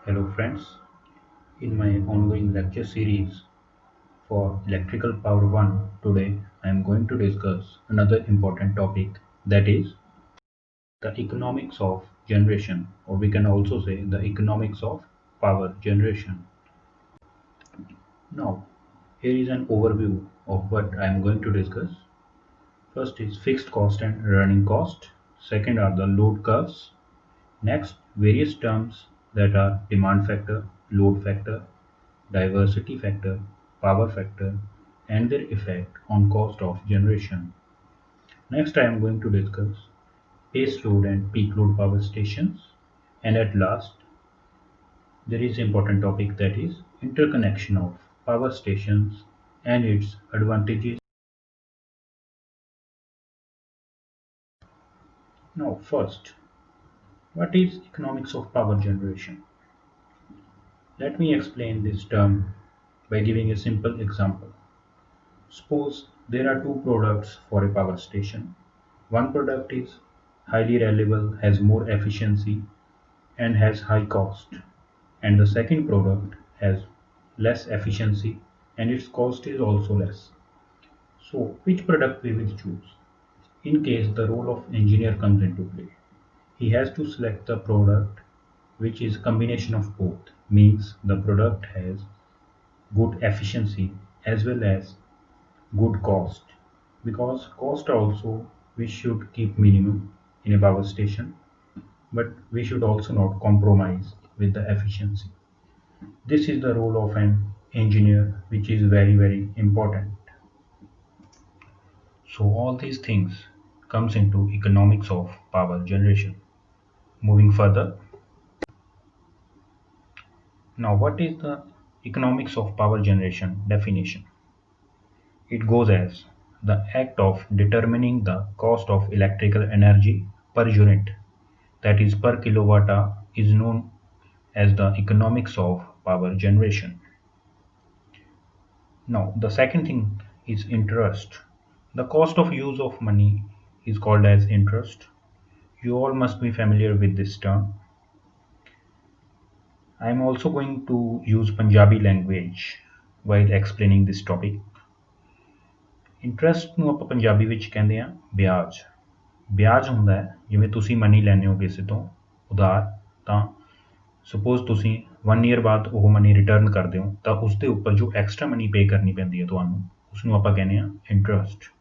Hello friends, in my ongoing lecture series for Electrical Power 1, today I am going to discuss another important topic, that is the economics of generation, or we can also say the economics of power generation. Now, here is an overview of what I am going to discuss. First is fixed cost and running cost. Second are the load curves. Next, various terms that are demand factor, load factor, diversity factor, power factor, and their effect on cost of generation. Next, I am going to discuss base load and peak load power stations. And at last, there is important topic, that is interconnection of power stations and its advantages. Now, first, what is economics of power generation? Let me explain this term by giving a simple example. Suppose there are two products for a power station. One product is highly reliable, has more efficiency, and has high cost, and the second product has less efficiency and its cost is also less. So, which product we will choose? In case the role of engineer comes into play, he has to select the product which is combination of both, means the product has good efficiency as well as good cost, because cost also we should keep minimum in a power station, but we should also not compromise with the efficiency. This is the role of an engineer, which is very important. So all these things comes into economics of power generation. Moving further, now what is the economics of power generation definition? It goes as the act of determining the cost of electrical energy per unit, that is per kilowatt hour, is known as the economics of power generation. Now, the second thing is interest. The cost of use of money is called as interest. You all must be familiar with this term. I am also going to use Punjabi language while explaining this topic. Interest ਨੂੰ ਆਪਾਂ ਪੰਜਾਬੀ ਵਿੱਚ ਕਹਿੰਦੇ ਆ ਵਿਆਜ। ਵਿਆਜ ਹੁੰਦਾ ਹੈ ਜਿਵੇਂ ਤੁਸੀਂ ਮਨੀ ਲੈਂਦੇ ਹੋ ਕਿਸੇ ਤੋਂ ਉਧਾਰ, ਤਾਂ ਸਪੋਜ਼ ਤੁਸੀਂ 1 ਈਅਰ ਬਾਅਦ ਉਹ ਮਨੀ ਰਿਟਰਨ ਕਰਦੇ ਹੋ ਤਾਂ ਉਸ ਦੇ ਉੱਪਰ ਜੋ ਐਕਸਟਰਾ ਮਨੀ ਪੇ ਕਰਨੀ ਪੈਂਦੀ ਹੈ ਤੁਹਾਨੂੰ, ਉਸ ਨੂੰ ਆਪਾਂ ਕਹਿੰਦੇ ਆ interest.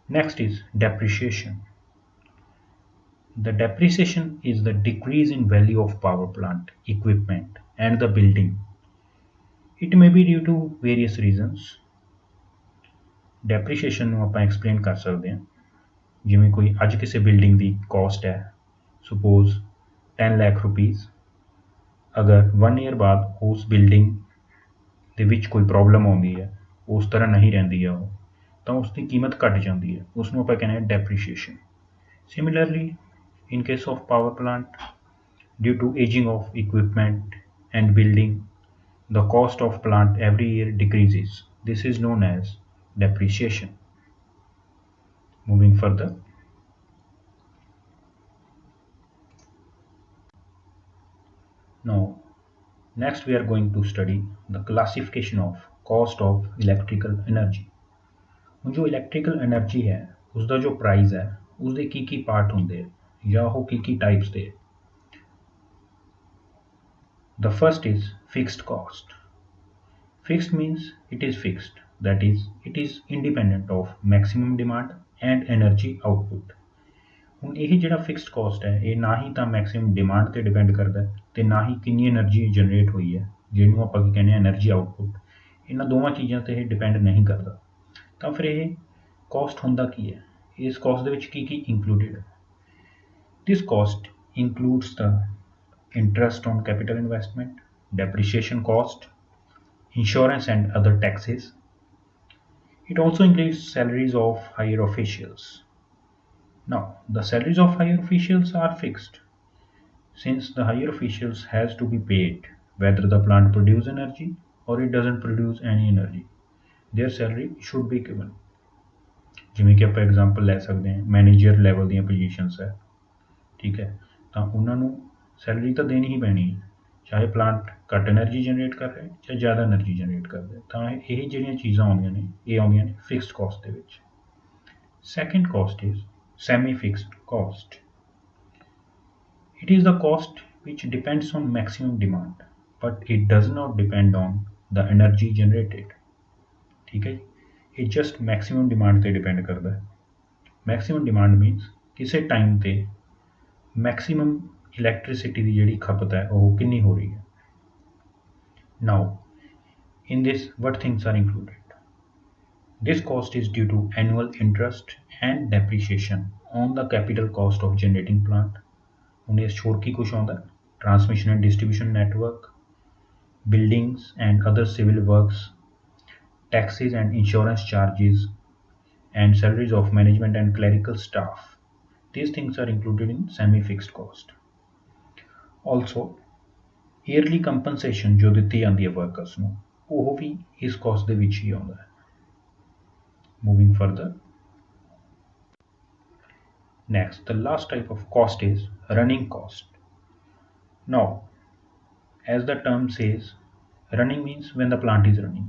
Next is depreciation. The depreciation is the decrease in value of power plant, equipment, and the building. It may be due to various reasons. ਡੈਪਰੀਸ਼ੀਏਸ਼ਨ ਨੂੰ ਆਪਾਂ ਐਕਸਪਲੇਨ ਕਰ ਸਕਦੇ ਹਾਂ, ਜਿਵੇਂ ਕੋਈ ਅੱਜ ਕਿਸੇ ਬਿਲਡਿੰਗ ਦੀ ਕੋਸਟ ਹੈ ਸਪੋਜ਼ 10 ਲੱਖ ਰੁਪੀਜ਼, ਅਗਰ 1 ਈਅਰ ਬਾਅਦ ਉਸ ਬਿਲਡਿੰਗ ਦੇ ਵਿੱਚ ਕੋਈ ਪ੍ਰੋਬਲਮ ਆਉਂਦੀ ਹੈ, ਉਸ ਤਰ੍ਹਾਂ ਨਹੀਂ ਰਹਿੰਦੀ ਹੈ ਉਹ, ਤਾਂ ਉਸ ਦੀ ਕੀਮਤ ਘੱਟ ਜਾਂਦੀ ਹੈ, ਉਸ ਨੂੰ ਆਪਾਂ ਕਹਿੰਦੇ ਹਾਂ depreciation. Similarly in case of power plant, due to aging of equipment and building, the cost of plant every year decreases. This is known as depreciation. Moving further, now next we are going to study the classification of cost of electrical energy. ਹੁਣ ਜੋ electrical energy ਹੈ ਉਸਦਾ ਜੋ price ਹੈ ਉਸਦੇ ਕੀ part ਹੁੰਦੇ ਜਾਂ ਉਹ ਕੀ ਟਾਈਪਸ ਦੇ। The first is fixed cost. Fixed means it is fixed, that is it is independent of maximum demand and energy output. ਹੁਣ ਇਹ ਜਿਹੜਾ ਫਿਕਸਡ ਕਾਸਟ ਹੈ ਇਹ ਨਾ ਹੀ ਤਾਂ ਮੈਕਸਿਮਮ ਡਿਮਾਂਡ ਤੇ ਡਿਪੈਂਡ ਕਰਦਾ ਤੇ ਨਾ ਹੀ ਕਿੰਨੀ એનર્ਜੀ ਜਨਰੇਟ ਹੋਈ ਹੈ, ਜਿਹਨੂੰ ਆਪਾਂ ਕੀ ਕਹਿੰਦੇ ਆ એનર્ਜੀ ਆਊਟਪੁੱਟ। ਇਹਨਾਂ ਦੋਵਾਂ ਚੀਜ਼ਾਂ ਤੇ ਇਹ ਡਿਪੈਂਡ ਨਹੀਂ ਕਰਦਾ। ਤਾਂ ਫਿਰ ਇਹ ਕਾਸਟ ਹੁੰਦਾ ਕੀ ਹੈ, ਇਸ ਕਾਸਟ ਦੇ ਵਿੱਚ ਕੀ ਇੰਕਲੂਡਿਡ ਹੈ? This cost includes the interest on capital investment, depreciation cost, insurance and other taxes. It also includes salaries of higher officials. Now, the salaries of higher officials are fixed, since the higher officials has to be paid whether the plant produce energy or it doesn't produce any energy. Their salary should be given. ਜਿਵੇਂ ਕਿ ਆਪਾਂ example ਲੈ ਸਕਦੇ ਹਾਂ, manager level ਦੀਆਂ positions ਹੈ, ਠੀਕ ਹੈ, ਤਾਂ ਉਹਨਾਂ ਨੂੰ ਸੈਲਰੀ ਤਾਂ ਦੇਣੀ ਹੀ ਪੈਣੀ ਹੈ, ਚਾਹੇ ਪਲਾਂਟ ਘੱਟ એનર્ਜੀ ਜਨਰੇਟ ਕਰ ਰਿਹਾ ਚਾਹੇ ਜ਼ਿਆਦਾ એનર્ਜੀ ਜਨਰੇਟ ਕਰ ਰਿਹਾ, ਤਾਂ ਇਹ ਜਿਹੜੀਆਂ ਚੀਜ਼ਾਂ ਆਉਂਦੀਆਂ ਨੇ ਇਹ ਆਉਂਦੀਆਂ ਨੇ ਫਿਕਸਡ ਕਾਸਟ ਦੇ ਵਿੱਚ। Second cost is semi fixed cost. It is the cost which depends on maximum demand, but it does not depend on the energy generated। ठीक है जी, ਇਹ ਜਸਟ ਮੈਕਸਿਮਮ ਡਿਮਾਂਡ ਤੇ ਡਿਪੈਂਡ ਕਰਦਾ ਹੈ। ਮੈਕਸਿਮਮ ਡਿਮਾਂਡ ਮੀਨਸ ਕਿਸੇ time ਤੇ maximum electricity ਦੀ ਜਿਹੜੀ ਖਪਤ ਹੈ ਉਹ ਕਿੰਨੀ ਹੋ ਰਹੀ ਹੈ। ਨਾਓ in this what things are included? This cost is due to annual interest and depreciation on the capital cost of generating plant। ਹੁਣ ਇਸ 'ਚ ਹੋਰ ਕੀ ਕੁਛ ਆਉਂਦਾ, transmission and distribution network, buildings and other civil works, taxes and insurance charges, and salaries of management and clerical staff। These things are included in semi-fixed cost। Also, yearly compensation ਜੋ ਦਿੱਤੀ ਜਾਂਦੀ ਹੈ workers ਨੂੰ, ਉਹ ਵੀ ਇਸ cost ਦੇ ਵਿੱਚ ਹੀ ਆਉਂਦਾ ਹੈ। Moving further, next the last type of cost is running cost। Now, as the term says, running means when the plant is running,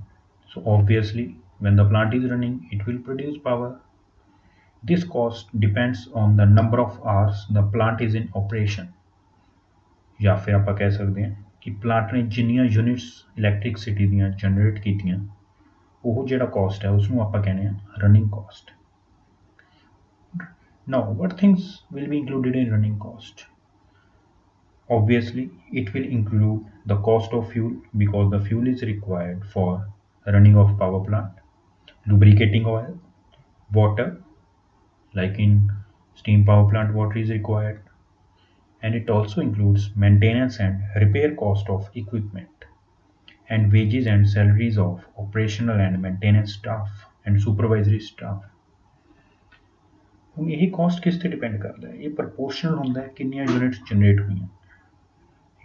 so obviously when the plant is running it will produce power। This cost depends on the number of hours the plant is in operation। ਜਾਂ ਫਿਰ ਆਪਾਂ ਕਹਿ ਸਕਦੇ ਹਾਂ ਕਿ plant ਨੇ ਜਿੰਨੀਆਂ units ਇਲੈਕਟ੍ਰਿਕਸਿਟੀ ਦੀਆਂ ਜਨਰੇਟ ਕੀਤੀਆਂ ਉਹ ਜਿਹੜਾ ਕੋਸਟ ਹੈ ਉਸਨੂੰ ਆਪਾਂ ਕਹਿੰਦੇ ਹਾਂ running cost. Now what things will be included in running cost? Obviously, it will include the cost of fuel because the fuel is required for running of power plant, lubricating oil, water, like in steam power plant water is required, and it also includes maintenance and repair cost of equipment, and wages and salaries of operational and maintenance staff and supervisory staff। ਹੁਣ ਇਹ cost ਕਿਸ ਤੇ depend ਕਰਦਾ ਹੈ, ਇਹ ਪ੍ਰਪੋਰਸ਼ਨਲ ਹੁੰਦਾ ਹੈ ਕਿੰਨੀਆਂ ਯੂਨਿਟਸ ਜਨਰੇਟ ਹੋਈਆਂ।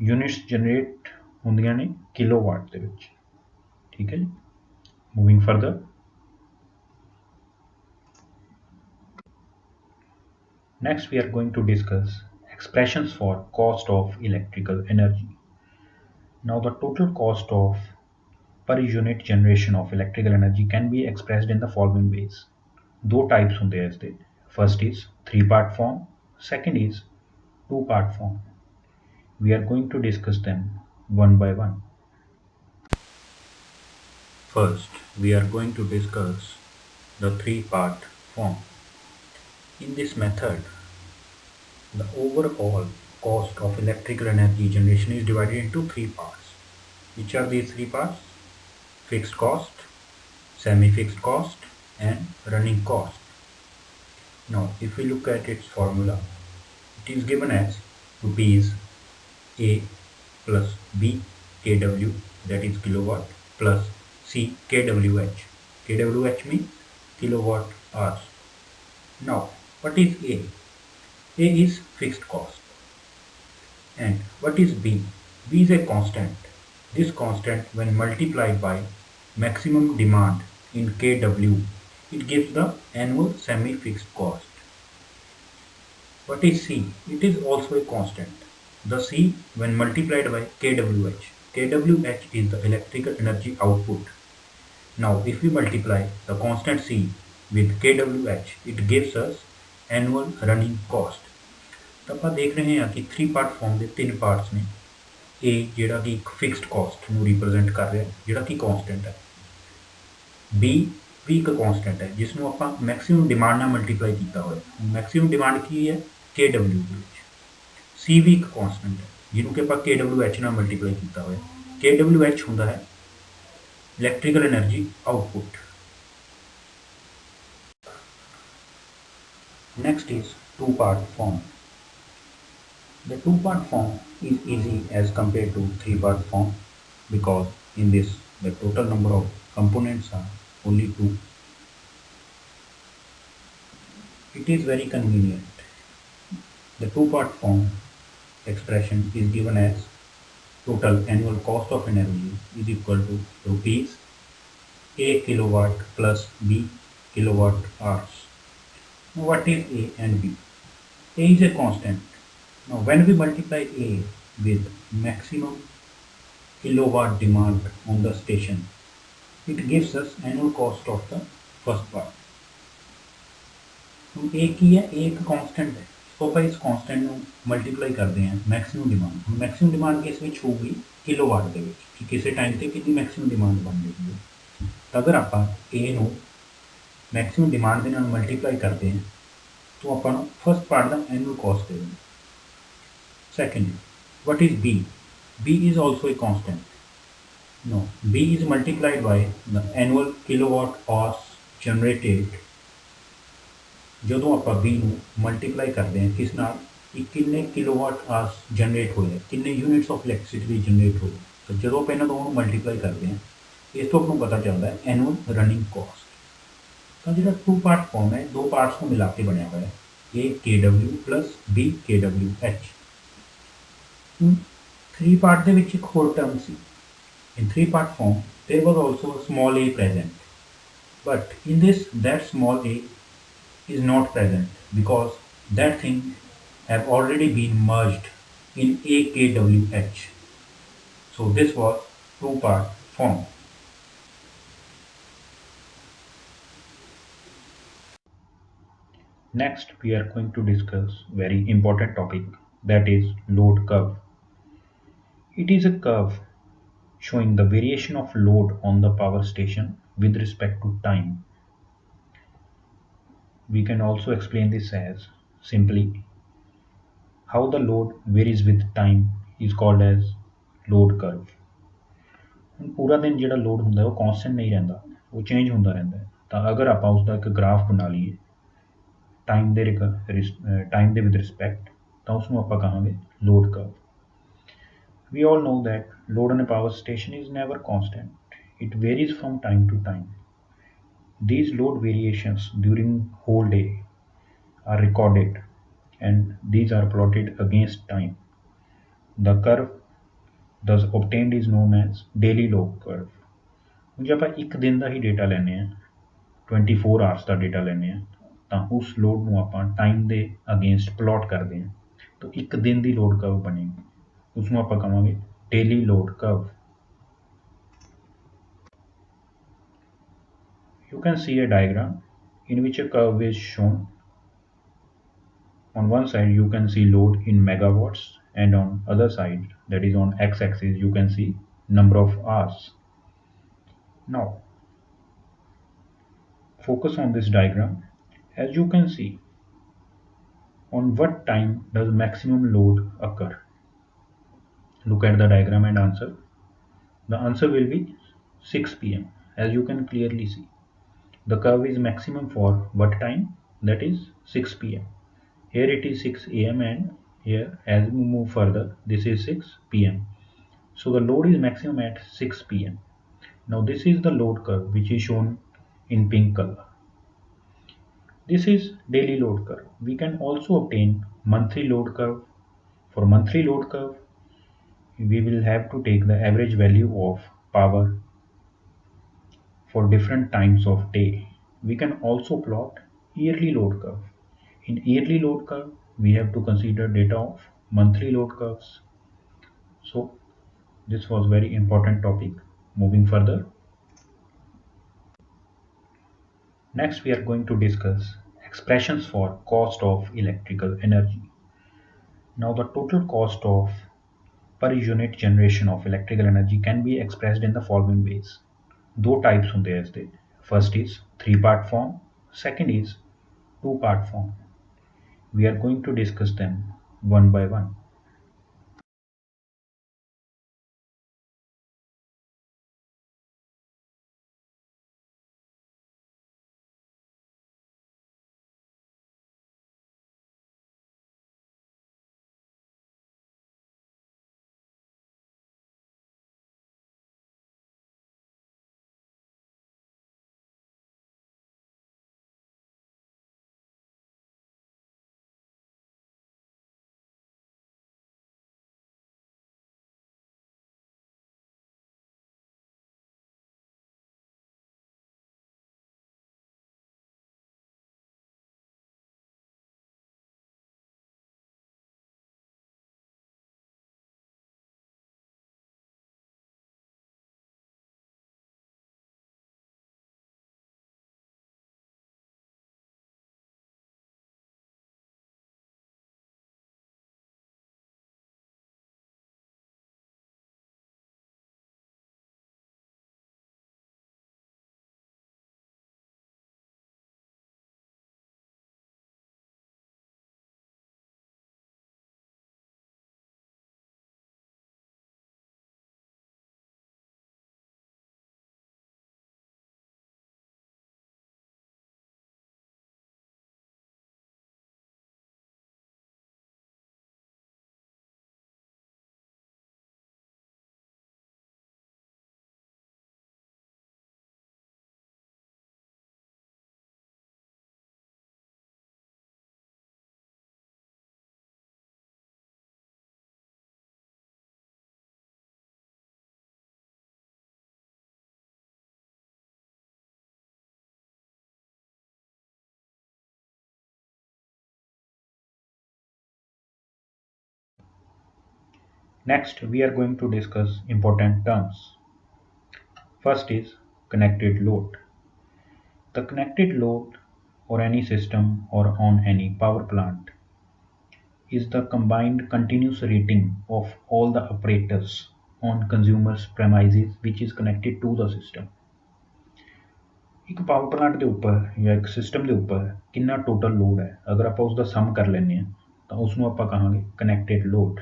ਯੂਨਿਟਸ ਜਨਰੇਟ ਹੁੰਦੀਆਂ ਨੇ ਕਿਲੋਵਾਟ ਦੇ ਵਿੱਚ। ਠੀਕ ਹੈ ਜੀ, moving further, next we are going to discuss expressions for cost of electrical energy। Now the total cost of per unit generation of electrical energy can be expressed in the following ways। ਦੋ types ਹੁੰਦੇ ਆ ਇਸ ਦੇ। First is three part form, second is two part form। We are going to discuss them one by one। First, we are going to discuss the three part form। In this method, the overall cost of electrical energy generation is divided into three parts। Which are these three parts? Fixed cost, semi-fixed cost, and running cost। Now, if we look at its formula, it is given as rupees A plus B kW, that is kilowatt, plus C kWh। kWh means kilowatt hours। Now, what is A? A is fixed cost। And what is B? B is a constant। This constant, when multiplied by maximum demand in kW, it gives the annual semi-fixed cost। What is C? It is also a constant। The C, when multiplied by kWh, kWh is the electrical energy output। Now, if we multiply the constant C with kWh, it gives us annual running cost। ਤਾਂ ਆਪਾਂ ਦੇਖ ਰਹੇ ਹਾਂ ਕਿ three part farm ਦੇ ਤਿੰਨ parts ਨੇ। A ਜਿਹੜਾ ਕਿ ਇੱਕ ਫਿਕਸਡ ਕਾਸਟ ਨੂੰ ਰਿਪਰੈਜ਼ੈਂਟ ਕਰ ਰਿਹਾ ਜਿਹੜਾ ਕਿ ਕੌਂਸਟੈਂਟ ਹੈ। B ਵੀ ਇੱਕ ਕੌਂਸਟੈਂਟ ਹੈ ਜਿਸ ਨੂੰ ਆਪਾਂ ਮੈਕਸਿਮਮ ਡਿਮਾਂਡ ਨਾਲ ਮਲਟੀਪਲਾਈ ਕੀਤਾ ਹੋਇਆ। ਮੈਕਸਿਮਮ ਡਿਮਾਂਡ ਕੀ ਹੈ? KW ਦੇ ਵਿੱਚ। C ਵੀ ਇੱਕ ਕੌਂਸਟੈਂਟ ਹੈ ਜਿਹਨੂੰ ਕਿ ਆਪਾਂ KWH ਨਾਲ ਮਲਟੀਪਲਾਈ ਕੀਤਾ ਹੋਇਆ। KWH ਹੁੰਦਾ ਹੈ electrical energy output. Next is two part form। The two part form is easy as compared to three part form because in this the total number of components are only two। It is very convenient। The two part form expression is given as total annual cost of energy is equal to rupees A kilowatt plus B kilowatt hours। Now, what is A and B? A is a constant। Now, when we multiply A with maximum kilowatt demand on the station. It gives us annual cost of the first part. ਹੁਣ ਇਹ ਕੀ ਹੈ, ਇਹ ਇੱਕ constant ਹੈ। ਸੋ ਆਪਾਂ ਇਸ constant ਨੂੰ multiply ਕਰਦੇ ਹਾਂ ਮੈਕਸਿਮਮ ਡਿਮਾਂਡ। ਹੁਣ ਮੈਕਸਿਮਮ ਡਿਮਾਂਡ ਕਿਸ ਵਿੱਚ ਹੋਊਗੀ, ਕਿਲੋਵਾਟ ਦੇ ਵਿੱਚ, ਕਿ ਕਿਸੇ ਟਾਈਮ ਤੇ ਕਿੰਨੀ ਮੈਕਸਿਮਮ ਡਿਮਾਂਡ ਬਣ ਰਹੀ ਹੈ। ਤਾਂ ਅਗਰ ਆਪਾਂ ਇਹ ਨੂੰ ਮੈਕਸਿਮਮ ਡਿਮਾਂਡ ਦੇ ਨਾਲ ਮਲਟੀਪਲਾਈ ਕਰਦੇ ਹਾਂ ਤਾਂ ਆਪਾਂ ਨੂੰ ਫਸਟ ਪਾਰਟ ਦਾ ਐਨੂਅਲ ਕੋਸਟ ਦੇ ਦਿੰਦੇ। Second, what is B? B is also a constant. No, B is multiplied by the annual kilowatt hours generated। ਜਦੋਂ ਆਪਾਂ B ਨੂੰ ਮਲਟੀਪਲਾਈ ਕਰਦੇ ਹਾਂ ਕਿਸ ਨਾਲ, ਕਿ ਕਿੰਨੇ ਕਿਲੋਵਾਟ ਆਵਰਸ ਜਨਰੇਟ ਹੋਏ, ਕਿੰਨੇ ਯੂਨਿਟਸ ਆਫ ਇਲੈਕਟ੍ਰਿਸਿਟੀ ਜਨਰੇਟ ਹੋਏ। ਤਾਂ ਜਦੋਂ ਆਪਾਂ ਇਹਨਾਂ ਦੋਵਾਂ ਨੂੰ ਮਲਟੀਪਲਾਈ ਕਰਦੇ ਹਾਂ ਇਸ ਤੋਂ ਆਪਾਂ ਨੂੰ ਪਤਾ ਚੱਲਦਾ ਹੈ ਐਨੂਅਲ ਰਨਿੰਗ ਕੋਸਟ। ਤਾਂ ਜਿਹੜਾ ਟੂ ਪਾਰਟ ਫਾਰਮ ਹੈ, ਦੋ ਪਾਰਟਸ ਨੂੰ ਮਿਲਾ ਕੇ ਬਣਿਆ ਹੋਇਆ ਹੈ, A KW plus B KWH। Three part ਦੇ ਵਿੱਚ ਇੱਕ ਹੋਰ term C. In three part form there was also a small a present, but in this that small a is not present because that thing have already been merged in AKWH. So this was two part form. Next we are going to discuss very important topic, that is load curve. It is a curve showing the variation of load on the power station with respect to time. We can also explain this as simply how the load varies with time is called as load curve। ਹੁਣ ਪੂਰਾ ਦਿਨ ਜਿਹੜਾ load ਹੁੰਦਾ ਉਹ ਕੌਨਸਟੈਂਟ ਨਹੀਂ ਰਹਿੰਦਾ, ਉਹ change ਹੁੰਦਾ ਰਹਿੰਦਾ ਹੈ। ਤਾਂ ਅਗਰ ਆਪਾਂ ਉਸਦਾ ਇੱਕ ਗ੍ਰਾਫ ਬਣਾ ਲਈਏ ਟਾਈਮ ਦੇ ਵਿਦ ਰਿਸਪੈਕਟ, ਤਾਂ ਉਸਨੂੰ ਆਪਾਂ ਕਹਾਂਗੇ load curve. We all know that load on a power station is never constant. It varies from time to time. These load variations during whole day are recorded and these are plotted against time. The curve thus obtained is known as daily load curve। ਹੁਣ ਜੇ ਆਪਾਂ ਇੱਕ ਦਿਨ ਦਾ ਹੀ data ਲੈਂਦੇ ਹਾਂ, 24 hours ਦਾ data ਲੈਂਦੇ ਹਾਂ, ਤਾਂ ਉਸ ਲੋਡ ਨੂੰ ਆਪਾਂ ਟਾਈਮ ਦੇ ਅਗੇਂਸਟ ਪਲਾਟ ਕਰਦੇ ਹਾਂ ਤਾਂ ਇੱਕ ਦਿਨ ਦੀ ਲੋਡ ਕਰਵ ਬਣੇਗੀ, ਉਸਨੂੰ ਆਪਾਂ ਕਹਾਂਗੇ daily load curve. You can see a diagram in which a curve is shown. On one side you can see load in megawatts and on other side, that is on x-axis, you can see number of hours. Now focus on this diagram. As you can see, on what time does maximum load occur? Look at the diagram and answer. The answer will be 6 p.m. As you can clearly see, the curve is maximum for what time? That is 6 p.m. Here it is 6 a.m. and here as we move further this is 6 p.m. So the load is maximum at 6 p.m. Now this is the load curve which is shown in pink color. This is daily load curve. We can also obtain monthly load curve. For monthly load curve we will have to take the average value of power for different times of day. We can also plot yearly load curve. In yearly load curve we have to consider data of monthly load curves. So this was very important topic. Moving further, next we are going to discuss expressions for cost of electrical energy. Now the total cost of per unit generation of electrical energy can be expressed in the following ways. दो types होंगे हैं इसके। First is three part form, second is two part form। We are going to discuss them one by one। Next, we are going to discuss important terms. First is connected load. The connected load or any system or on any power plant is the combined continuous rating of all the operators on consumer's premises which is connected to the system. ਇੱਕ power plant ਦੇ ਉੱਪਰ ਜਾਂ ਇੱਕ system ਦੇ ਉੱਪਰ ਕਿੰਨਾ total load ਹੈ, ਅਗਰ ਆਪਾਂ ਉਸ ਦਾ ਸਮ ਕਰ ਲੈਂਦੇ ਹਾਂ ਤਾਂ ਉਸ ਨੂੰ ਆਪਾਂ ਕਹਾਂਗੇ connected load.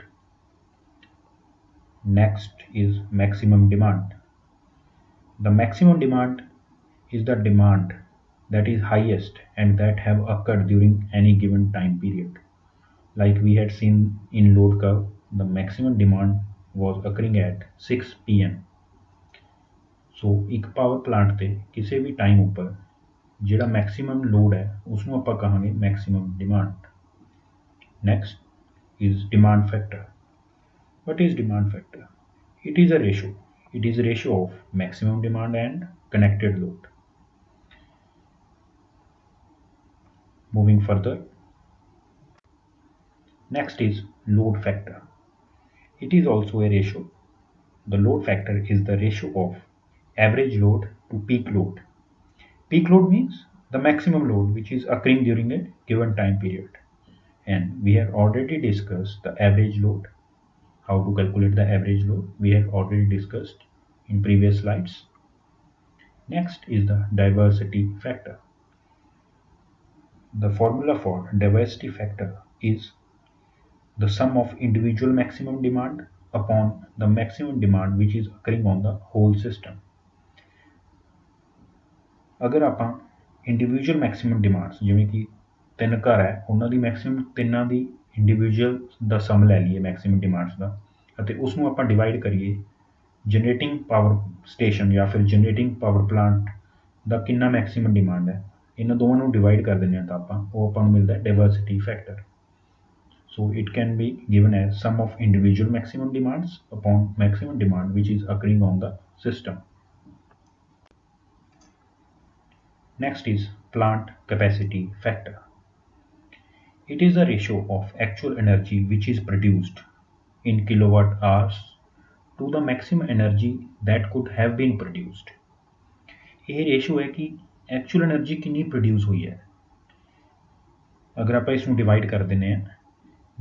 Next is maximum demand. The maximum demand is the demand that is highest and that have occurred during any given time period. Like we had seen in load curve, the maximum demand was occurring at 6 pm. ਸੋ ਇੱਕ power plant ਤੇ ਕਿਸੇ ਵੀ time ਉੱਪਰ ਜਿਹੜਾ maximum load ਹੈ ਉਸ ਨੂੰ ਆਪਾਂ ਕਹਾਂਗੇ maximum demand. Next is demand factor. What is demand factor? It is a ratio. It is a ratio of maximum demand and connected load. Moving further, next is load factor. It is also a ratio. The load factor is the ratio of average load to peak load. Peak load means the maximum load which is occurring during a given time period. And we have already discussed the average load. How to calculate the average load we have already discussed in previous slides. Next is the diversity factor. The formula for diversity factor is the sum of individual maximum demand upon the maximum demand which is occurring on the whole system. ਅਗਰ ਆਪਾਂ individual maximum demands ਜਿਵੇਂ ਕਿ ਤਿੰਨ ਘਰ ਹੈ ਉਹਨਾਂ ਦੀ maximum ਤਿੰਨਾਂ ਦੀ individual ਦਾ ਸਮ ਲੈ ਲਈਏ ਮੈਕਸਿਮਮ ਡਿਮਾਂਡਸ ਦਾ ਅਤੇ ਉਸ ਨੂੰ ਆਪਾਂ ਡਿਵਾਈਡ ਕਰੀਏ ਜਨਰੇਟਿੰਗ ਪਾਵਰ ਸਟੇਸ਼ਨ ਜਾਂ ਫਿਰ ਜਨਰੇਟਿੰਗ ਪਾਵਰ ਪਲਾਂਟ ਦਾ ਕਿੰਨਾ ਮੈਕਸਿਮਮ ਡਿਮਾਂਡ ਹੈ, ਇਹਨਾਂ ਦੋਵਾਂ ਨੂੰ ਡਿਵਾਈਡ ਕਰ ਦਿੰਦੇ ਹਾਂ ਤਾਂ ਉਹ ਆਪਾਂ ਨੂੰ ਮਿਲਦਾ diversity factor. So it can be given as sum of individual maximum demands upon maximum demand which is occurring on the system. Next is plant capacity factor. It is the ratio of actual energy which is produced in kilowatt hours to the maximum energy that could have been produced. ਇਹ ratio ਹੈ ਕਿ actual energy ਕਿੰਨੀ produce ਹੋਈ ਹੈ। ਅਗਰ ਆਪਾਂ ਇਸ ਨੂੰ ਡਿਵਾਈਡ ਕਰ ਦਿੰਦੇ ਹਾਂ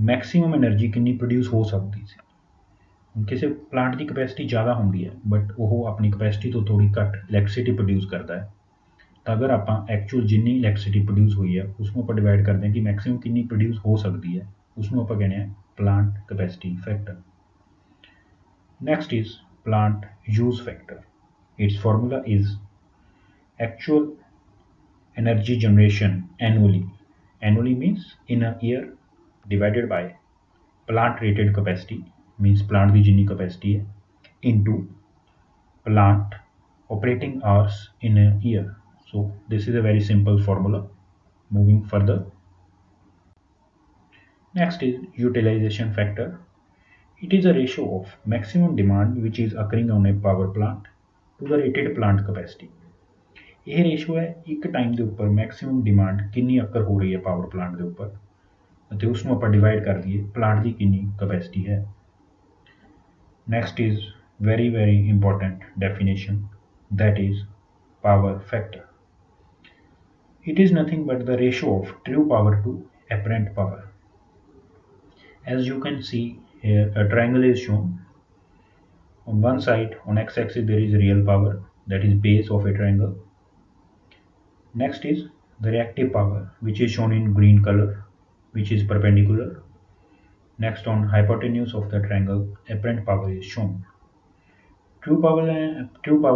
ਮੈਕਸਿਮਮ એનર્ਜੀ ਕਿੰਨੀ ਪ੍ਰੋਡਿਊਸ ਹੋ ਸਕਦੀ ਸੀ। ਕਿਸੇ ਪਲਾਂਟ ਦੀ ਕਪੈਸਿਟੀ ਜ਼ਿਆਦਾ ਹੁੰਦੀ ਹੈ ਬਟ ਉਹ ਆਪਣੀ ਕਪੈਸਿਟੀ ਤੋਂ ਥੋੜ੍ਹੀ ਘੱਟ ਇਲੈਕਟ੍ਰਿਸਿਟੀ ਪ੍ਰੋਡਿਊਸ ਕਰਦਾ ਹੈ, ਤਾਂ ਅਗਰ ਆਪਾਂ ਐਕਚੁਅਲ ਜਿੰਨੀ ਇਲੈਕਟ੍ਰਿਸਿਟੀ ਪ੍ਰੋਡਿਊਸ ਹੋਈ ਹੈ ਉਸ ਨੂੰ ਆਪਾਂ ਡਿਵਾਈਡ ਕਰਦੇ ਹਾਂ ਕਿ ਮੈਕਸਿਮਮ ਕਿੰਨੀ ਪ੍ਰੋਡਿਊਸ ਹੋ ਸਕਦੀ ਹੈ, ਉਸ ਨੂੰ ਆਪਾਂ ਕਹਿੰਦੇ ਹਾਂ plant capacity factor. Next is plant use factor. It's formula is actual energy generation annually. Annually means in a year divided by plant rated capacity means plant ਦੀ ਜਿੰਨੀ capacity ਹੈ into plant operating hours in a year. So this is a very simple formula. Moving further, next is utilization factor. It is a ratio of maximum demand which is occurring on a power plant to the rated plant capacity. ਇਹ ratio ਹੈ ਇੱਕ time ਦੇ ਉੱਪਰ maximum demand ਕਿੰਨੀ ਅਕਰ ਹੋ ਰਹੀ ਹੈ power plant ਦੇ ਉੱਪਰ ਅਤੇ ਉਸ ਨੂੰ ਆਪਾਂ ਡਿਵਾਈਡ ਕਰ ਦਈਏ ਪਲਾਂਟ ਦੀ ਕਿੰਨੀ ਕਪੈਸਿਟੀ ਹੈ। Next is very important definition that is power factor. It is nothing but the ratio of true power to apparent power. As you can see here, a triangle is shown. On one side, on x-axis, there is real power, that is base of a triangle. Next is the reactive power, which is shown in green color, which is perpendicular. Next, on hypotenuse of the triangle, apparent power is shown. True power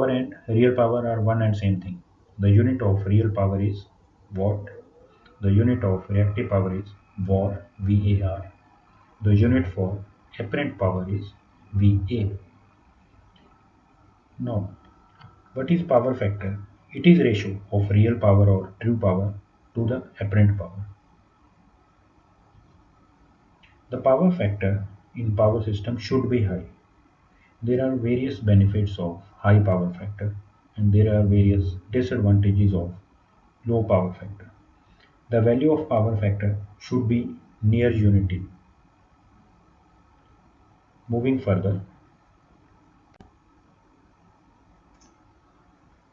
and real power are one and same thing. The unit of real power is watt. The unit of reactive power is var, VAR. The unit for apparent power is VA. Now, what is power factor? It is ratio of real power or true power to the apparent power. The power factor in power system should be high. There are various benefits of high power factor and there are various disadvantages of low power factor. The value of power factor should be near unity. Moving further,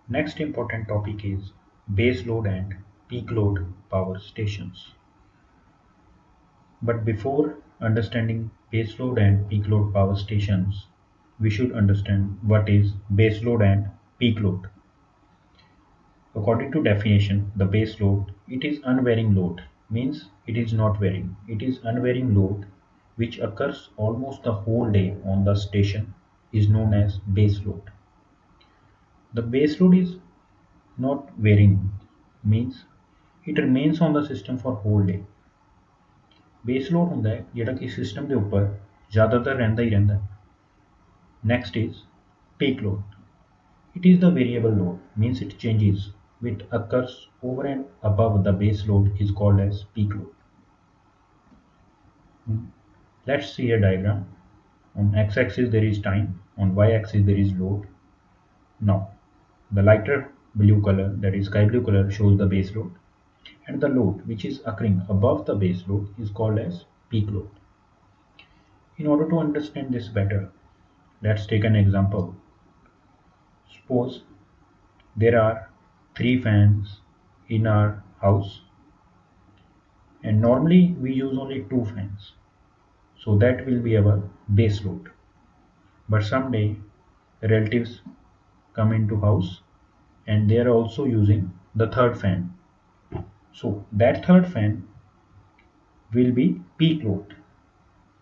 next important topic is base load and peak load power stations. But before understanding base load and peak load power stations, we should understand what is base load and peak load. According to definition, the base load, it is unvarying load, means it is not varying. It is unvarying load which occurs almost the whole day on the station is known as base load. The base load is not varying, means it remains on the system for whole day. Base load ਹੁੰਦਾ ਹੈ ਜਿਹੜਾ ਕਿ system ਦੇ ਉੱਪਰ ਜ਼ਿਆਦਾਤਰ ਰਹਿੰਦਾ ਹੀ ਰਹਿੰਦਾ। Next is peak load. It is the variable load, means it changes, which occurs over and above the base load is called as peak load. Let's see a diagram. On x-axis there is time, on y-axis there is load. Now, the lighter blue color, that is sky blue color, shows the base load, and the load which is occurring above the base load is called as peak load. In order to understand this better, let's take an example. Suppose there are 3 fans in our house, and normally we use only 2 fans, so that will be our base load. But someday relatives come into house and they are also using the third fan, so that third fan will be peak load,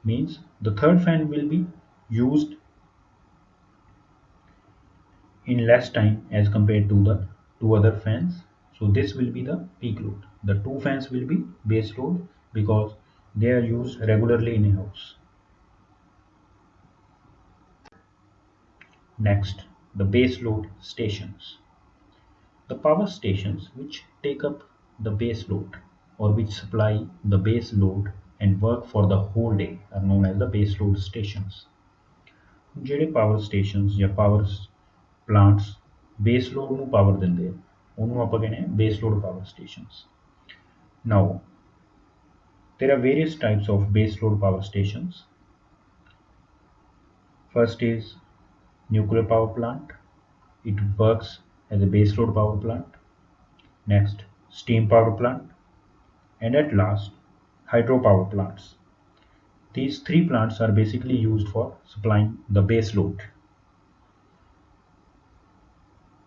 means the third fan will be used in less time as compared to the 2 other fans, so this will be the peak load. The 2 fans will be base load because they are used regularly in a house. Next, the base load stations. The power stations which take up the base load or which supply the base load and work for the whole day are known as the base load stations. ਜਿਹੜੇ power stations ਜਾਂ power plants base load ਨੂੰ power ਦਿੰਦੇ ਆ ਉਹਨੂੰ ਆਪਾਂ ਕਹਿੰਦੇ ਆ base load power stations. Now, there are various types of base load power stations. First is nuclear power plant. It works as a base load power plant. Next, steam power plant. And at last, hydropower plants. These 3 plants are basically used for supplying the base load.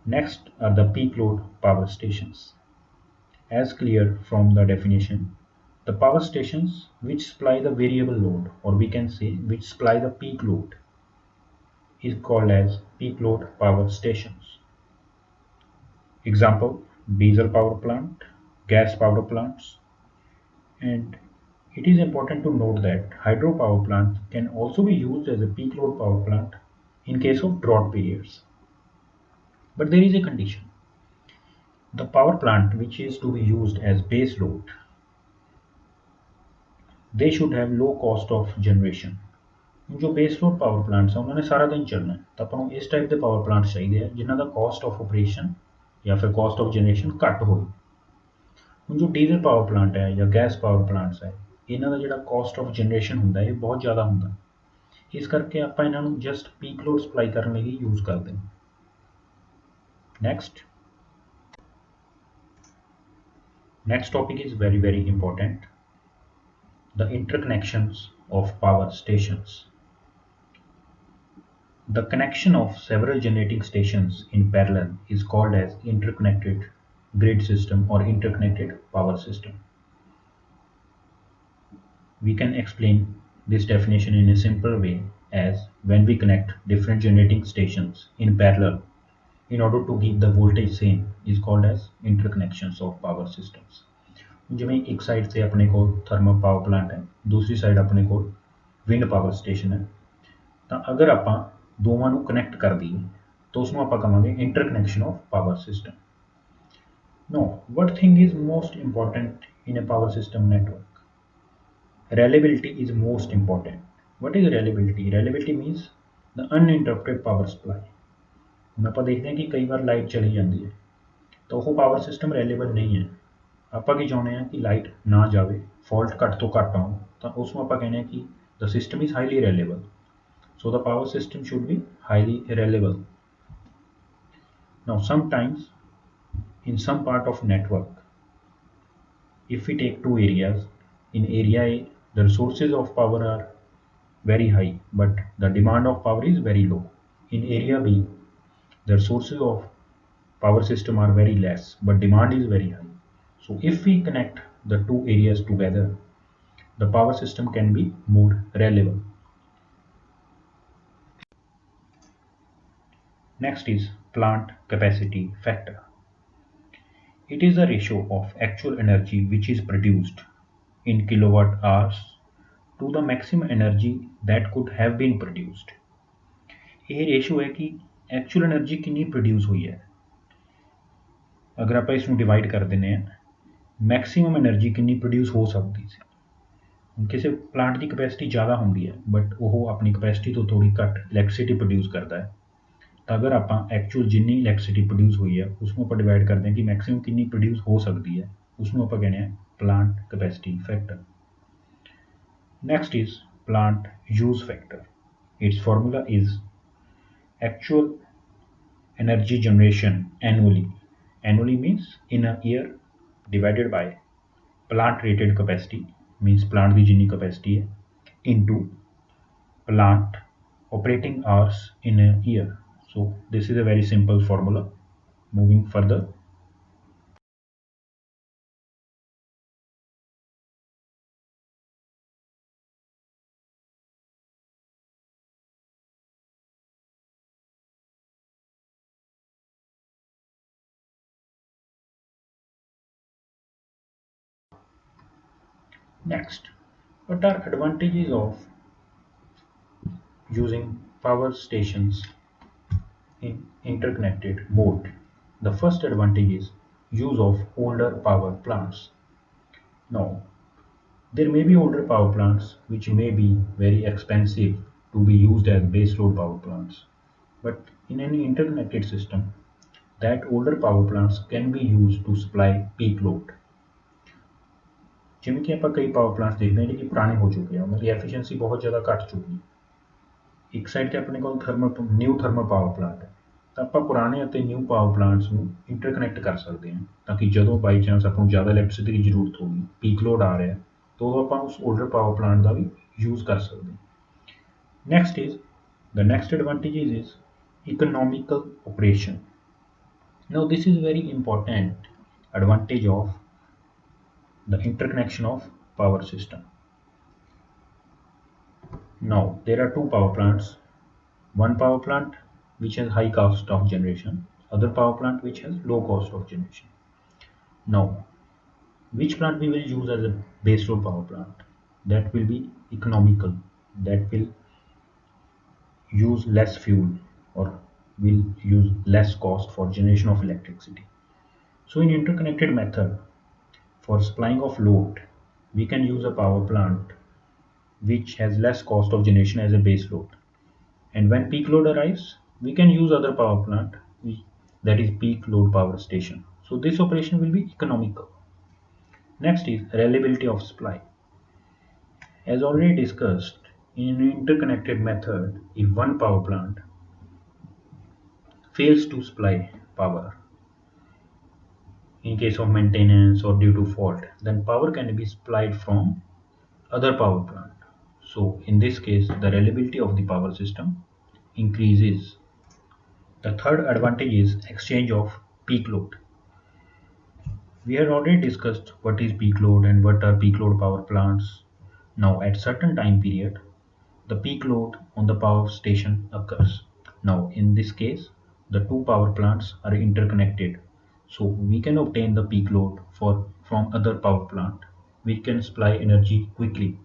Next are the peak load power stations. As clear from the definition, the power stations which supply the variable load, or we can say which supply the peak load, is called as peak load power stations. Example, diesel power plant, gas power plants. And it is important to note that hydropower plant can also be used as a peak load power plant in case of drought periods. But there is a condition. The power plant which is to be used as base load, they should have low cost of generation. जो base load power plants हैं उन्होंने सारा दिन चलना है, तो अपन इस type के power plants चाहिए हैं जिन्हों का cost of operation या फिर cost of generation घट हो. जो diesel power plant है या gas power plants है, इन्हों का जो cost of generation होंगे ये बहुत ज़्यादा होंगे, इस करके आप इन्हों just peak load supply करने की यूज़ करते हैं. Next topic is very important. The interconnections of power stations. The connection of several generating stations in parallel is called as interconnected grid system or interconnected power system. We can explain this definition in a simple way as when we connect different generating stations in parallel in order to keep the voltage same is called as interconnections of power systems. जिमें एक side से अपने को thermal power plant है, दूसरी side अपने को wind power station है, तो अगर आप दोवां ਨੂੰ कनैक्ट कर दीए तो उसमें आप कहांगे interconnection of power system. No, what thing is most important in a power system network? Reliability is most important. What is reliability? Reliability means the uninterrupted power supply. ਹੁਣ ਆਪਾਂ ਦੇਖਦੇ ਹਾਂ ਕਿ ਕਈ ਵਾਰ ਲਾਈਟ ਚਲੀ ਜਾਂਦੀ ਹੈ ਤਾਂ ਉਹ ਪਾਵਰ ਸਿਸਟਮ ਰੈਲੇਬਲ ਨਹੀਂ ਹੈ. ਆਪਾਂ ਕੀ ਚਾਹੁੰਦੇ ਹਾਂ ਕਿ ਲਾਈਟ ਨਾ ਜਾਵੇ, ਫਾਲਟ ਘੱਟ ਤੋਂ ਘੱਟ ਆਉਣ, ਤਾਂ ਉਸ ਨੂੰ ਆਪਾਂ ਕਹਿੰਦੇ ਹਾਂ ਕਿ the system is highly reliable. So the power system should be highly reliable. Now sometimes in some part of network, if we take two areas, in area A, the resources of power are very high, but the demand of power is very low. In area B, the resources of power system are very less, but demand is very high. So if we connect the two areas together, the power system can be more reliable. Next is plant capacity factor. It is the ratio of actual energy which is produced in kilowatt hours to the maximum energy that could have been produced. ਇਹ ratio ਹੈ ਕਿ actual energy ਕਿੰਨੀ produce ਹੋਈ ਹੈ। ਅਗਰ ਆਪਾਂ ਇਸ ਨੂੰ ਡਿਵਾਈਡ ਕਰ ਦਿੰਦੇ ਹਾਂ, ਮੈਕਸਿਮਮ એનર્ਜੀ ਕਿੰਨੀ ਪ੍ਰੋਡਿਊਸ ਹੋ ਸਕਦੀ ਸੀ। ਹੁਣ ਕਿਸੇ ਪਲਾਂਟ ਦੀ ਕਪੈਸਿਟੀ ਜ਼ਿਆਦਾ ਹੁੰਦੀ ਹੈ, ਬਟ ਉਹ ਆਪਣੀ ਕਪੈਸਿਟੀ ਤੋਂ ਥੋੜ੍ਹੀ ਘੱਟ ਇਲੈਕਟ੍ਰਿਸਿਟੀ ਪ੍ਰੋਡਿਊਸ ਕਰਦਾ ਹੈ। ਤਾਂ ਅਗਰ ਆਪਾਂ ਐਕਚੁਅਲ ਜਿੰਨੀ ਇਲੈਕਟ੍ਰਿਸਿਟੀ ਪ੍ਰੋਡਿਊਸ ਹੋਈ ਹੈ ਉਸ ਨੂੰ ਆਪਾਂ ਡਿਵਾਈਡ ਕਰਦੇ ਹਾਂ ਕਿ ਮੈਕਸਿਮਮ ਕਿੰਨੀ ਪ੍ਰੋਡਿਊਸ ਹੋ ਸਕਦੀ ਹੈ, ਉਸ ਨੂੰ ਆਪਾਂ ਕਹਿੰਦੇ ਹਾਂ plant capacity factor. Next is plant use factor. It's formula is actual energy generation annually. Annually means in a year divided by plant rated capacity means plant ਦੀ ਜਿੰਨੀ capacity ਹੈ into plant operating hours in a year. So this is a very simple formula. Moving further, next, what are advantages of using power stations in interconnected mode? The first advantage is use of older power plants. Now, there may be older power plants which may be very expensive to be used as baseload power plants, but in any interconnected system, that older power plants can be used to supply peak load. ਜਿਵੇਂ ਕਿ ਆਪਾਂ ਕਈ power plants ਦੇਖਦੇ ਹਾਂ ਜਿਹੜੇ ਪੁਰਾਣੇ ਹੋ ਚੁੱਕੇ ਆ, ਉਹਨਾਂ ਦੀ ਐਫੀਸ਼ੀਐਂਸੀ ਬਹੁਤ ਜ਼ਿਆਦਾ ਘੱਟ ਚੁੱਕੀ ਹੈ। ਇੱਕ ਸਾਈਡ 'ਤੇ ਆਪਣੇ ਕੋਲ ਨਿਊ ਥਰਮਲ ਪਾਵਰ ਪਲਾਂਟ ਹੈ, ਤਾਂ ਆਪਾਂ ਪੁਰਾਣੇ ਅਤੇ ਨਿਊ ਪਾਵਰ ਪਲਾਂਟਸ ਨੂੰ ਇੰਟਰਕਨੈਕਟ ਕਰ ਸਕਦੇ ਹਾਂ, ਤਾਂ ਕਿ ਜਦੋਂ ਬਾਈ ਚਾਂਸ ਆਪਾਂ ਨੂੰ ਜ਼ਿਆਦਾ ਇਲੈਕਟ੍ਰਿਸਿਟੀ ਦੀ ਜ਼ਰੂਰਤ ਹੋਊਗੀ, ਪੀਕ ਲੋਡ ਆ ਰਿਹਾ, ਤਾਂ ਉਦੋਂ ਆਪਾਂ ਉਸ 올ਡਰ ਪਾਵਰ ਪਲਾਂਟ ਦਾ ਵੀ ਯੂਜ਼ ਕਰ ਸਕਦੇ ਹਾਂ। Next is the next advantage is economical operation. Now this is very important advantage of the interconnection of power system. Now there are two power plants, one power plant which has high cost of generation, other power plant which has low cost of generation. Now which plant we will use as a baseload power plant? That will be economical, that will use less fuel or will use less cost for generation of electricity. So in interconnected method, for supplying of load, we can use a power plant which has less cost of generation as a base load. And when peak load arrives, we can use other power plant that is peak load power station. So this operation will be economical. Next is reliability of supply. As already discussed, in an interconnected method, if one power plant fails to supply power in case of maintenance or due to fault, then power can be supplied from other power plant. So in this case, the reliability of the power system increases. The third advantage is exchange of peak load. We had already discussed what is peak load and what are peak load power plants. Now at certain time period, the peak load on the power station occurs. Now in this case, the two power plants are interconnected. So we can obtain the peak load from other power plant which can supply energy quickly.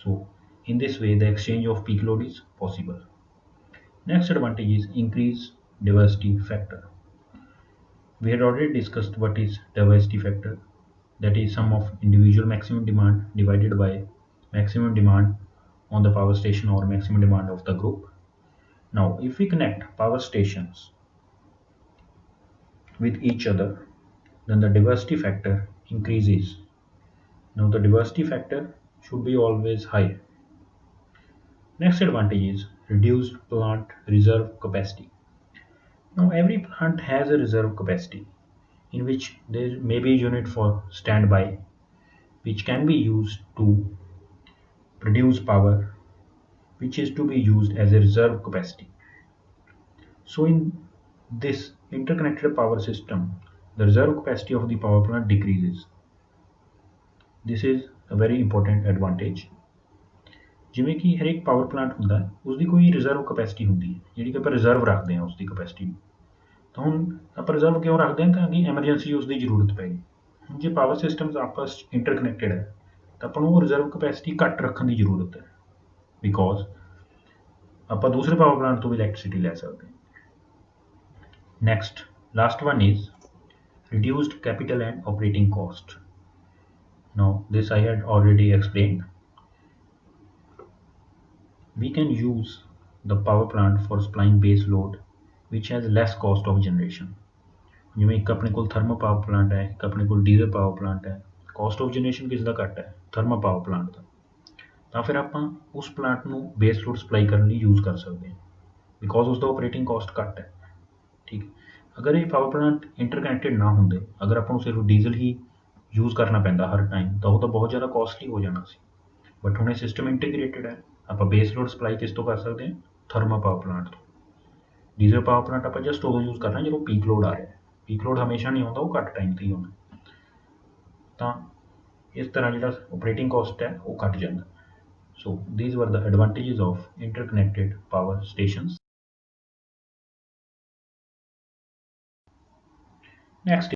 So in this way the exchange of peak load is possible. Next advantage is increased diversity factor. We had already discussed what is diversity factor. That is sum of individual maximum demand divided by maximum demand on the power station or maximum demand of the group. Now if we connect power stations with each other, then the diversity factor increases. Now the diversity factor should be always high. Next advantage is reduced plant reserve capacity. Now every plant has a reserve capacity in which there may be a unit for standby which can be used to produce power which is to be used as a reserve capacity. So in this interconnected power system, the reserve capacity of the power plant decreases. This is a very important advantage. ਜਿਵੇਂ ਕਿ ਹਰੇਕ power plant ਹੁੰਦਾ ਹੈ ਉਸਦੀ ਕੋਈ reserve capacity ਹੁੰਦੀ ਹੈ ਜਿਹੜੀ ਕਿ ਆਪਾਂ ਰਿਜ਼ਰਵ ਰੱਖਦੇ ਹਾਂ ਉਸਦੀ ਕਪੈਸਿਟੀ ਨੂੰ ਤਾਂ ਹੁਣ ਆਪਾਂ ਰਿਜ਼ਰਵ ਕਿਉਂ ਰੱਖਦੇ ਹਾਂ ਤਾਂ ਕਿ ਐਮਰਜੈਂਸੀ ਉਸਦੀ ਜ਼ਰੂਰਤ ਪੈ ਗਈ ਹੁਣ ਜੇ ਪਾਵਰ ਸਿਸਟਮਸ ਆਪਸ 'ਚ ਇੰਟਰਕਨੈਕਟਡ ਹੈ ਤਾਂ ਆਪਾਂ ਨੂੰ ਉਹ ਰਿਜ਼ਰਵ ਕਪੈਸਿਟੀ ਘੱਟ ਰੱਖਣ ਦੀ ਜ਼ਰੂਰਤ ਹੈ ਬਿਕੋਜ਼ ਆਪਾਂ ਦੂਸਰੇ ਪਾਵਰ ਪਲਾਂਟ ਤੋਂ ਵੀ ਇਲੈਕਟ੍ਰਿਸਿਟੀ ਲੈ ਸਕਦੇ ਹਾਂ next last one is reduced capital and operating cost. Now this I had already explained. We can use the power plant for supplying base load which has less cost of generation. ਜਿਵੇਂ ਇੱਕ ਆਪਣੇ ਕੋਲ thermal power plant ਹੈ ਇੱਕ ਆਪਣੇ ਕੋਲ diesel power plant ਹੈ cost of generation ਕਿਸ ਦਾ ਘੱਟ ਹੈ ਥਰਮਲ ਪਾਵਰ ਪਲਾਂਟ ਦਾ ਤਾਂ ਫਿਰ ਆਪਾਂ ਉਸ ਪਲਾਂਟ ਨੂੰ ਬੇਸ ਲੋਡ ਸਪਲਾਈ ਕਰਨ ਲਈ ਯੂਜ਼ ਕਰ ਸਕਦੇ ਹਾਂ ਬਿਕੋਜ਼ ਉਸਦਾ ਆਪਰੇਟਿੰਗ ਕੋਸਟ ਘੱਟ ਹੈ ਠੀਕ ਹੈ ਅਗਰ ਇਹ ਪਾਵਰ ਪਲਾਂਟ ਇੰਟਰਕਨੈਕਟਡ ਨਾ ਹੁੰਦੇ ਅਗਰ ਆਪਾਂ ਨੂੰ ਸਿਰਫ ਡੀਜ਼ਲ ਹੀ ਯੂਜ਼ ਕਰਨਾ ਪੈਂਦਾ ਹਰ ਟਾਈਮ ਤਾਂ ਉਹ ਤਾਂ ਬਹੁਤ ਜ਼ਿਆਦਾ ਕੋਸਟਲੀ ਹੋ ਜਾਣਾ ਸੀ ਬਟ ਹੁਣ ਇਹ ਸਿਸਟਮ ਇੰਟੀਗ੍ਰੇਟਡ ਹੈ ਆਪਾਂ ਬੇਸ ਲੋਡ ਸਪਲਾਈ ਕਿਸ ਤੋਂ ਕਰ ਸਕਦੇ ਹਾਂ ਥਰਮਲ ਪਾਵਰ ਪਲਾਂਟ ਤੋਂ ਡੀਜ਼ਲ ਪਾਵਰ ਪਲਾਂਟ ਆਪਾਂ ਜਸਟ ਉਦੋਂ ਯੂਜ਼ ਕਰਨਾ ਜਦੋਂ ਪੀਕ ਲੋਡ ਆ ਰਿਹਾ ਪੀਕ ਲੋਡ ਹਮੇਸ਼ਾ ਨਹੀਂ ਆਉਂਦਾ ਉਹ ਘੱਟ ਟਾਈਮ 'ਤੇ ਹੀ ਆਉਂਦਾ ਤਾਂ ਇਸ ਤਰ੍ਹਾਂ ਜਿਹੜਾ ਆਪਰੇਟਿੰਗ ਕੋਸਟ ਹੈ ਉਹ ਘੱਟ ਜਾਂਦਾ ਸੋ these were the advantages of interconnected power stations. Next